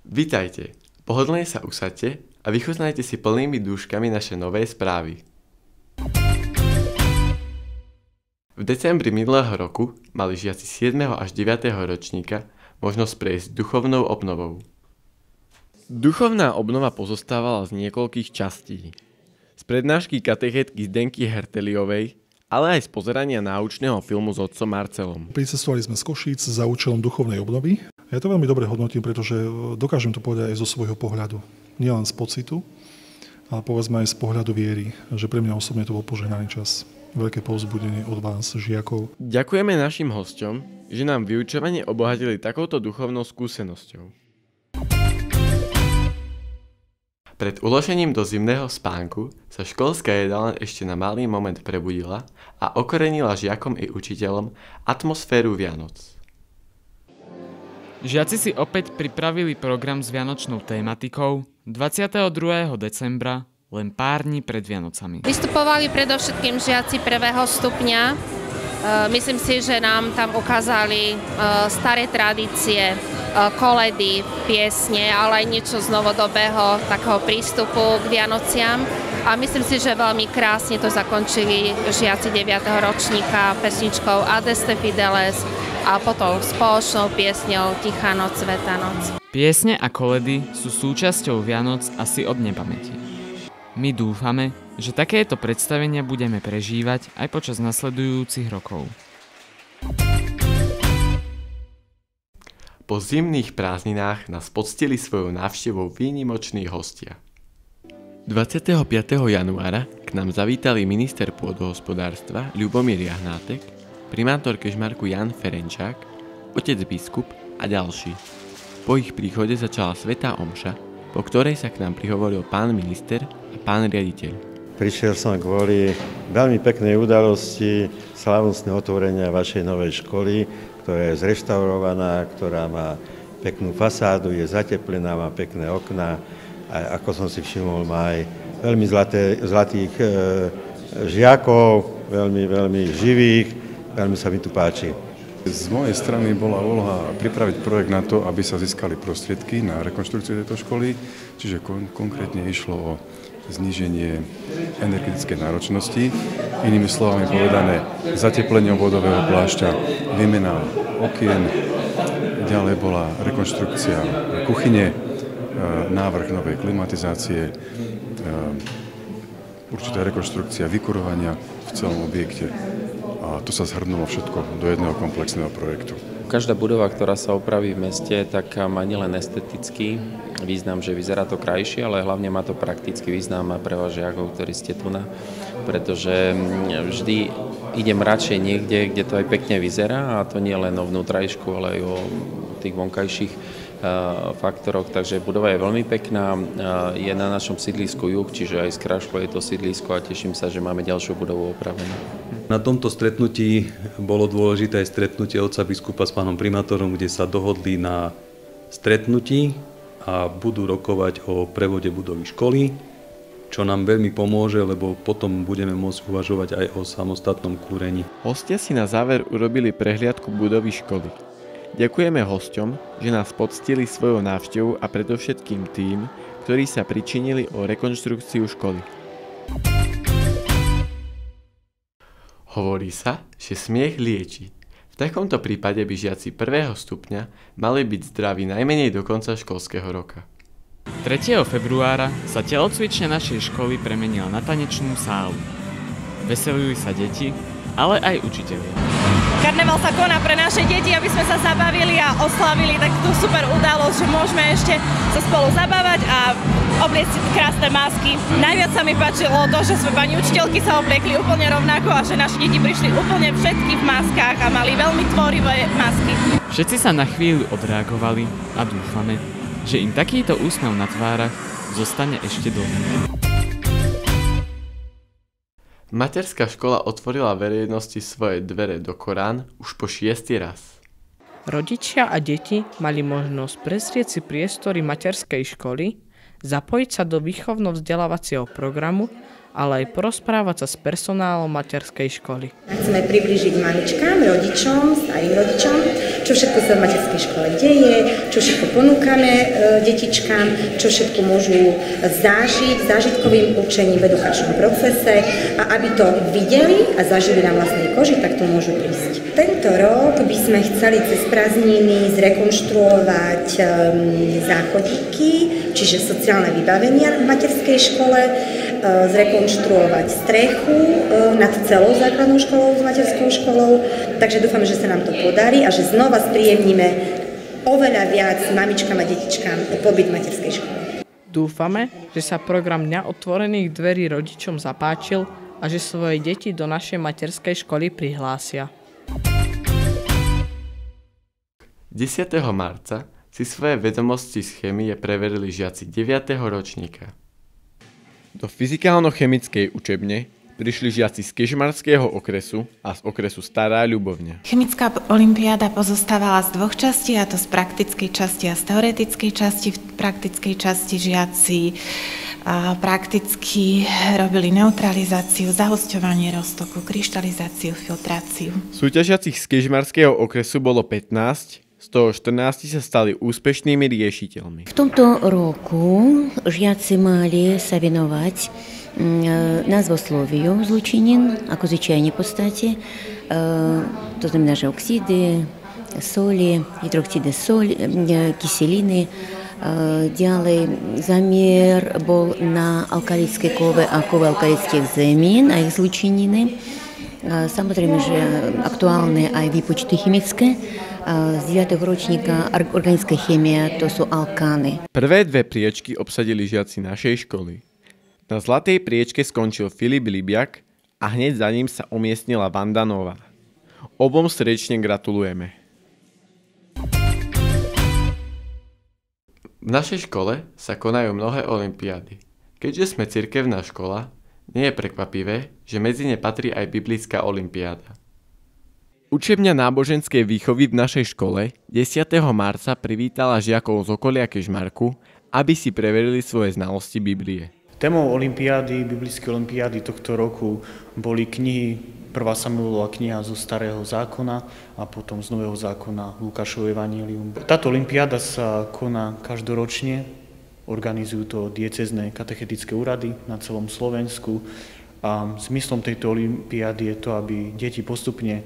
Vitajte, pohodlne sa usaďte a vychutnajte si plnými dúškami naše nové správy. V decembri minulého roku mali žiaci 7. až 9. ročníka možnosť prejsť duchovnou obnovou. Duchovná obnova pozostávala z niekoľkých častí. Z prednášky katechétky Zdenky Herteliovej, ale aj z pozerania náučného filmu s otcom Marcelom. Pricestovali sme z Košíc za účelom duchovnej obnovy. Ja to veľmi dobre hodnotím, pretože dokážem to povedať aj zo svojho pohľadu. Nielen z pocitu, ale povedzme aj z pohľadu viery, že pre mňa osobne to bol požehnaný čas. Veľké povzbudenie od vás, žiakov. Ďakujeme našim hosťom, že nám vyučovanie obohatili takouto duchovnou skúsenosťou. Pred uložením do zimného spánku sa školská jedáleň ešte na malý moment prebudila a okorenila žiakom i učiteľom atmosféru Vianoc. Žiaci si opäť pripravili program s vianočnou tématikou 22. decembra, len pár dní pred Vianocami. Vystupovali predovšetkým žiaci 1. stupňa. Myslím si, že nám tam ukázali staré tradície, koledy, piesne, ale aj niečo z novodobého takého prístupu k Vianociam. A myslím si, že veľmi krásne to zakončili žiaci 9. ročníka pesničkou Adeste Fideles a potom spoločnou piesňou Tichá noc, Svätá noc. Piesne a koledy sú súčasťou Vianoc asi od nepamäti. My dúfame, že takéto predstavenia budeme prežívať aj počas nasledujúcich rokov. Po zimných prázdninách nás poctili svojou návštevou výnimoční hostia. 25. januára k nám zavítali minister pôdohospodárstva Ľubomír Jahnátek, primátor Kežmarku Jan Ferenčák, otec biskup a ďalší. Po ich príchode začala svätá omša, po ktorej sa k nám prihovoril pán minister a pán riaditeľ. Prišiel som kvôli veľmi peknej udalosti slávnostného otvorenia vašej novej školy, ktorá je zreštaurovaná, ktorá má peknú fasádu, je zateplená, má pekné okná a ako som si všimol, má aj veľmi zlatých žiakov, veľmi živých, veľmi sa mi tu páči. Z mojej strany bola úloha pripraviť projekt na to, aby sa získali prostriedky na rekonštrukciu tejto školy, čiže konkrétne išlo o zníženie energetickej náročnosti, inými slovami povedané zateplenie obvodového plášťa, výmena okien, ďalej bola rekonštrukcia kuchyne, návrh novej klimatizácie, určitá rekonštrukcia vykurovania v celom objekte. A to sa zhrnulo všetko do jedného komplexného projektu. Každá budova, ktorá sa opraví v meste, tak má nielen estetický význam, že vyzerá to krajšie, ale hlavne má to praktický význam pre vás žiakov, ktorí ste tu na. Pretože vždy idem radšej niekde, kde to aj pekne vyzerá, a to nie len o vnútrajšku, ale aj o tých vonkajších faktoroch. Takže budova je veľmi pekná, je na našom sídlisku Juh, čiže aj z Kraško je to sídlisko a teším sa, že máme ďalšiu budovu opravenú. Na tomto stretnutí bolo dôležité aj stretnutie otca biskupa s pánom primátorom, kde sa dohodli na stretnutí a budú rokovať o prevode budovy školy, čo nám veľmi pomôže, lebo potom budeme môcť uvažovať aj o samostatnom kúrení. Hostia si na záver urobili prehliadku budovy školy. Ďakujeme hosťom, že nás poctili svojou návštevou a predovšetkým tým, ktorí sa pričinili o rekonštrukciu školy. Hovorí sa, že smiech lieči. V takomto prípade by žiaci 1. stupňa mali byť zdraví najmenej do konca školského roka. 3. februára sa telocvičňa našej školy premenila na tanečnú sálu. Veselili sa deti, ale aj učitelia. Karneval sa koná pre naše deti, aby sme sa zabavili a oslavili takú super udalosť, že môžeme ešte sa spolu zabávať a obliecť si krásne masky. Najviac sa mi páčilo to, že sme pani učiteľky sa obliekli úplne rovnako a že naši deti prišli úplne všetky v maskách a mali veľmi tvorivé masky. Všetci sa na chvíľu odreagovali a dúfame, že im takýto úsmev na tvárach zostane ešte dlho. Materská škola otvorila verejnosti svoje dvere do Korán už po 6. raz. Rodičia a deti mali možnosť prezrieť si priestory materskej školy, zapojiť sa do výchovno-vzdelávacieho programu, ale aj porozprávať sa s personálom materskej školy. Chceme priblížiť mamičkám, rodičom, starým rodičom, čo čo všetko sa v materskej škole deje, čo všetko ponúkame detičkám, čo všetko môžu zažiť v zážitkovým učení, v edukačnom procese a aby to videli a zažili na vlastnej koži, tak to môžu prísť. Tento rok by sme chceli cez prázdniny zrekonštruovať záchodíky, čiže sociálne vybavenia v materskej škole, zrekonštruovať strechu nad celou základnou školou s materskou školou, takže dúfam, že sa nám to podarí a že znova spríjemníme oveľa viac mamičkám a detičkám pobyt v materskej škole. Dúfame, že sa program Dňa otvorených dverí rodičom zapáčil a že svoje deti do našej materskej školy prihlásia. 10. marca si svoje vedomosti z chémie preverili žiaci 9. ročníka. Do fyzikálno-chemickej učebne prišli žiaci z Kežmarského okresu a z okresu Stará Ľubovňa. Chemická olympiáda pozostávala z dvoch častí, a to z praktickej časti a z teoretickej časti. V praktickej časti žiaci prakticky robili neutralizáciu, zahusťovanie roztoku, kryštalizáciu, filtráciu. Súťažiacich z Kežmarského okresu bolo 15, z toho 14 sa stali úspešnými riešiteľmi. V tomto roku žiaci mali sa venovať názvosloviu zlučenín, ako zvyčajne v podstate. To znamená, že oxidy, soli, hydroxidy soli, kyseliny. Ďalej zamier bol na alkalické kovy a kovy alkalických zemín a ich zlučeniny. Samozrejme, že aktuálne aj výpočty chemické. Z 9. ročníka organická chémia, to sú alkány. Prvé dve priečky obsadili žiaci našej školy. Na zlatej priečke skončil Filip Libiak a hneď za ním sa umiestnila Vanda Nová. Obom srdečne gratulujeme. V našej škole sa konajú mnohé olympiády. Keďže sme cirkevná škola, nie je prekvapivé, že medzi ne patrí aj biblická olympiáda. Učebňa náboženskej výchovy v našej škole 10. marca privítala žiakov z okolia Kežmarku, aby si preverili svoje znalosti Biblie. Témou olympiády, biblické olympiády tohto roku boli knihy 1. Samuelova kniha zo Starého zákona a potom z Nového zákona Lukášovo evanjelium. Táto olympiáda sa koná každoročne, organizujú to diecézne katechetické úrady na celom Slovensku a zmyslom tejto olympiády je to, aby deti postupne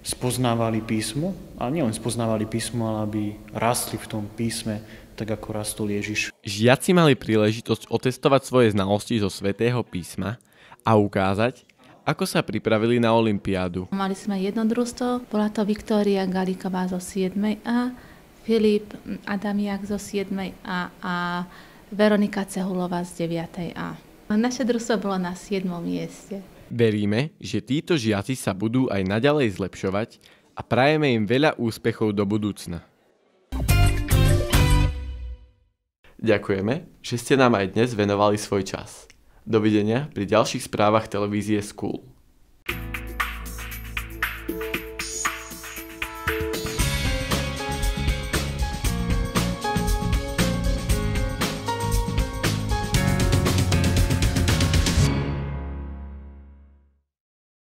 spoznávali písmo, a nielen spoznávali písmo, ale aby rástli v tom písme, tak ako rastol Ježiš. Žiaci mali príležitosť otestovať svoje znalosti zo Svätého písma a ukázať, ako sa pripravili na olympiádu. Mali sme jedno družstvo, bola to Viktória Galiková zo 7A, Filip Adamiak zo 7A a Veronika Cehulová z 9A. Naše družstvo bolo na 7. mieste. Veríme, že títo žiaci sa budú aj naďalej zlepšovať a prajeme im veľa úspechov do budúcna. Ďakujeme, že ste nám aj dnes venovali svoj čas. Dovidenia pri ďalších správach televízie School.